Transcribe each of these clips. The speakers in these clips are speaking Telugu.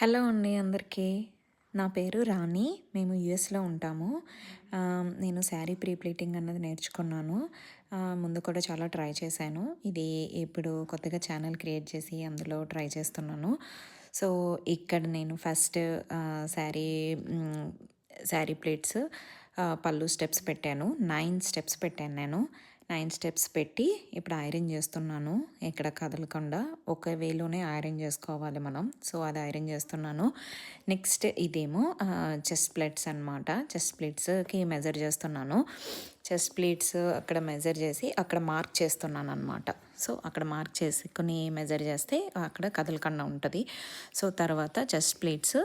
హలో అండి అందరికీ. నా పేరు రాణి. మేము యూఎస్‌లో ఉంటాము. నేను శారీ ప్రీ ప్లీటింగ్ అన్నది నేర్చుకున్నాను. ముందు కూడా చాలా ట్రై చేశాను. ఇది ఇప్పుడు కొత్తగా ఛానల్ క్రియేట్ చేసి అందులో ట్రై చేస్తున్నాను. సో, ఇక్కడ నేను ఫస్ట్ శారీ శారీ ప్లీట్స్ పళ్ళు స్టెప్స్ పెట్టాను. 9 స్టెప్స్ పెట్టాను నేను. 9 స్టెప్స్ పెట్టి ఇప్పుడు ఐరన్ చేస్తున్నాను. ఎక్కడ కదలకుండా ఒక వేలోనే ఐరన్ చేసుకోవాలి మనం. సో, అది ఐరన్ చేస్తున్నాను. నెక్స్ట్ ఇదేమో చెస్ట్ ప్లేట్స్ అనమాట. చెస్ట్ ప్లేట్స్‌కి మెజర్ చేస్తున్నాను. చెస్ట్ ప్లేట్స్ అక్కడ మెజర్ చేసి అక్కడ మార్క్ చేస్తున్నాను అనమాట. సో, అక్కడ మార్క్ చేసుకొని మెజర్ చేస్తే అక్కడ కదలకుండా ఉంటది. సో, తర్వాత చెస్ట్ ప్లేట్స్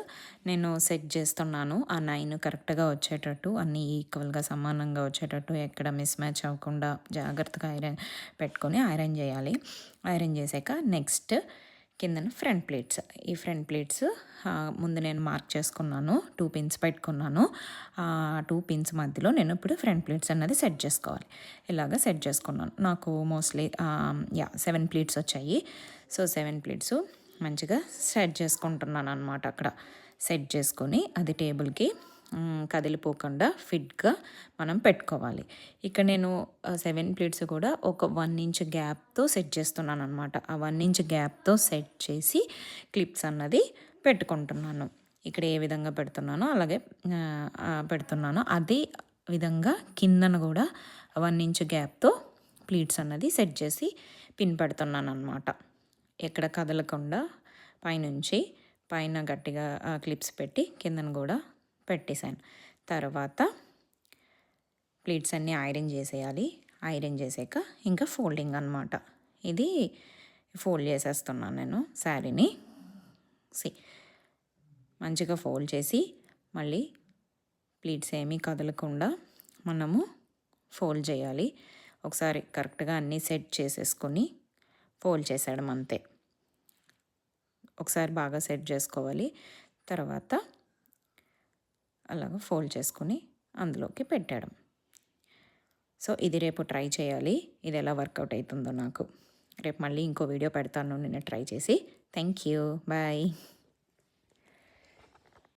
నేను సెట్ చేస్తున్నాను. ఆ 9 కరెక్ట్‌గా వచ్చేటట్టు అన్నీ ఈక్వల్‌గా సమానంగా వచ్చేటట్టు ఎక్కడ మిస్ మ్యాచ్ అవ్వకుండా జాగ్రత్తగా ఐరన్ పెట్టుకొని ఐరన్ చేయాలి. ఐరన్ చేశాక నెక్స్ట్ కిందన ఫ్రంట్ ప్లేట్స్. ఈ ఫ్రంట్ ప్లేట్స్ ముందు నేను మార్క్ చేసుకున్నాను. 2 పిన్స్ పెట్టుకున్నాను. 2 పిన్స్ మధ్యలో నేను ఇప్పుడు ఫ్రంట్ ప్లేట్స్ అన్నది సెట్ చేసుకోవాలి. ఇలాగ సెట్ చేసుకున్నాను. నాకు మోస్ట్లీ 7 ప్లేట్స్ వచ్చాయి. సో, 7 ప్లేట్స్ మంచిగా సెట్ చేసుకుంటున్నాను అనమాట అక్కడ. సెట్ చేసుకొని అది టేబుల్‌కి కదిలిపోకుండా ఫిట్‌గా మనం పెట్టుకోవాలి. ఇక్కడ నేను 7 ప్లేట్స్ కూడా ఒక 1 ఇంచ్ గ్యాప్‌తో సెట్ చేస్తున్నాను అనమాట. ఆ 1 ఇంచ్ గ్యాప్‌తో సెట్ చేసి క్లిప్స్ అన్నది పెట్టుకుంటున్నాను. ఇక్కడ ఏ విధంగా పెడుతున్నానో అలాగే పెడుతున్నాను. అదే విధంగా కిందన కూడా 1 ఇంచ్ గ్యాప్‌తో ప్లీట్స్ అన్నది సెట్ చేసి పిన్ పెడుతున్నాను అనమాట. ఎక్కడ కదలకుండా పైనుంచి పైన గట్టిగా క్లిప్స్ పెట్టి కిందన కూడా పెట్టేశాను. తర్వాత ప్లీట్స్ అన్నీ ఐరన్ చేసేయాలి. ఐరన్ చేసాక ఇంకా ఫోల్డింగ్ అనమాట. ఇది ఫోల్డ్ చేసేస్తున్నాను నేను శారీని. మంచిగా ఫోల్డ్ చేసి మళ్ళీ ప్లీట్స్ ఏమీ కదలకుండా మనము ఫోల్డ్ చేయాలి. ఒకసారి కరెక్ట్గా అన్నీ సెట్ చేసేసుకొని ఫోల్డ్ చేసేయడం అంతే. ఒకసారి బాగా సెట్ చేసుకోవాలి. తర్వాత అలాగ ఫోల్డ్ చేసుకొని అందులోకి పెట్టడం. సో, ఇది రేపు ట్రై చేయాలి. ఇది ఎలా వర్కౌట్ అవుతుందో నాకు. రేపు మళ్ళీ ఇంకో వీడియో పెడతాను నేను ట్రై చేసి. Thank you. బాయ్.